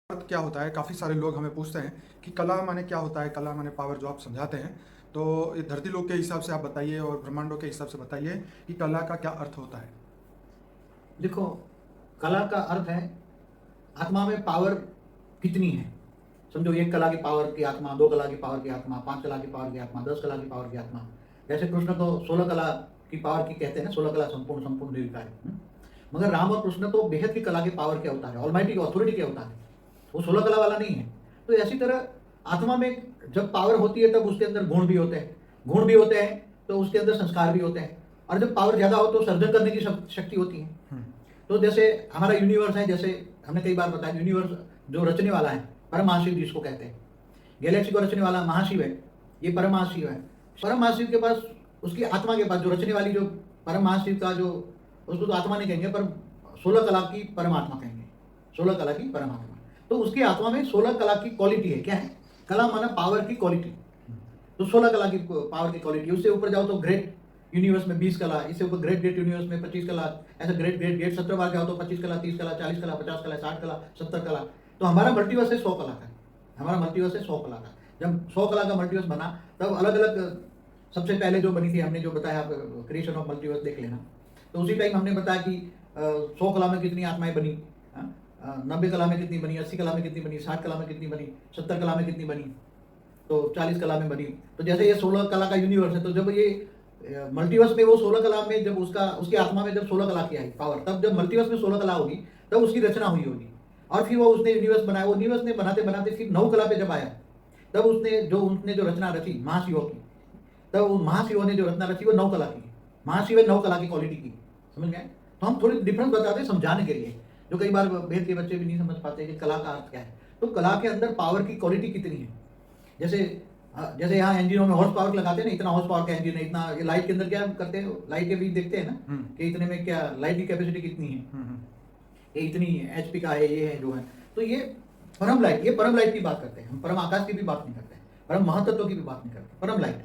अर्थ क्या होता है? काफ़ी सारे लोग हमें पूछते हैं कि कला माने क्या होता है? कला माने पावर जो आप समझाते हैं। तो ये धरती लोक के हिसाब से आप बताइए और ब्रह्मांडों के हिसाब से बताइए कि कला का क्या अर्थ होता है? देखो, कला का अर्थ है आत्मा में पावर कितनी है। समझो, 1 कला की पावर की आत्मा, 2 कला की पावर की आत्मा, 5 कला की पावर की आत्मा, 10 कला की पावर की आत्मा। जैसे कृष्ण तो 16 कला की पावर की कहते हैं ना, 16 कला संपूर्ण संपूर्ण निर्विकार। मगर राम और कृष्ण तो बेहद की कला के पावर के अवतार है, ऑलमाइटी की अथॉरिटी के अवतार है। वो 16 कला वाला नहीं है। तो ऐसी तरह आत्मा में जब पावर होती है तब उसके अंदर गुण भी होते हैं, गुण भी होते हैं तो उसके अंदर संस्कार भी होते हैं। और जब पावर ज्यादा हो तो सर्जन करने की शक्ति होती है। तो जैसे हमारा यूनिवर्स है, जैसे हमने कई बार बताया, यूनिवर्स जो रचने वाला है, परम महाशिव जिसको कहते हैं, गैलेक्सी को रचने वाला महाशिव है, ये परम महाशिव है। परम महाशिव के पास, उसकी आत्मा के पास, जो रचने वाली, जो परम महाशिव का जो, उसको तो आत्मा नहीं कहेंगे पर 16 कला की परमात्मा कहेंगे, 16 कला की परमात्मा। तो उसकी आत्मा में 16 कला की क्वालिटी है। क्या है? कला माना पावर की क्वालिटी। तो 16 कला की पावर की क्वालिटी। उससे ऊपर जाओ तो ग्रेट यूनिवर्स में 20 कला, इससे ऊपर ग्रेट ग्रेट यूनिवर्स में 25 कला, ऐसा ग्रेट ग्रेट ग्रेट 17 बार जाओ तो 25 कला, 30 कला, 40 कला, 50 कला, 60 कला, 70 कला। तो हमारा मल्टीवर्स है 100 कला का। हमारा मल्टीवर्स है 100 कला का। जब 100 कला का मल्टीवर्स बना तब अलग अलग, सबसे पहले जो बनी थी, हमने जो बताया, क्रिएशन ऑफ मल्टीवर्स देख लेना। तो उसी टाइम हमने बताया कि 100 कला में कितनी आत्माएं बनी, 90 कला में कितनी बनी, 80 कला में कितनी बनी, 60 कला में कितनी बनी, 70 कला में कितनी बनी, तो 40 कला में बनी। तो जैसे ये 16 कला का यूनिवर्स है, तो जब ये मल्टीवर्स में वो 16 कला में, जब उसकी आत्मा में जब 16 कला की आई पावर, तब जब मल्टीवर्स में 16 कला होगी तब उसकी रचना हुई होगी। और फिर वो उसने यूनिवर्स बनाया। वो यूनिवर्स ने बनाते बनाते फिर 9 कला पे जब आया, तब उसने जो रचना रची महाशिवों की, तब महाशिवों ने जो रचना रची वो 9 कला की। महाशिव है 9 कला की क्वालिटी की। समझ गए? तो हम थोड़ी डिफरेंस बताते हैं समझाने के लिए, जो कई बार वेद के बच्चे भी नहीं समझ पाते कि कला का अर्थ क्या है। तो कला के अंदर पावर की क्वालिटी कितनी है। जैसे यहाँ इंजनों में हॉर्स पावर लगाते हैं ना, इतना हॉर्स पावर का इंजन है, इतना। ये लाइट के अंदर क्या करते हैं, लाइट के बीच देखते हैं ना कि इतने में क्या लाइट की कैपेसिटी कितनी है, ये इतनी एचपी का है, ये है जो है। तो ये परम लाइट की बात करते हैं हम, परम आकाश की भी बात नहीं करते, परम महातत्व की भी बात नहीं करते, परम लाइट।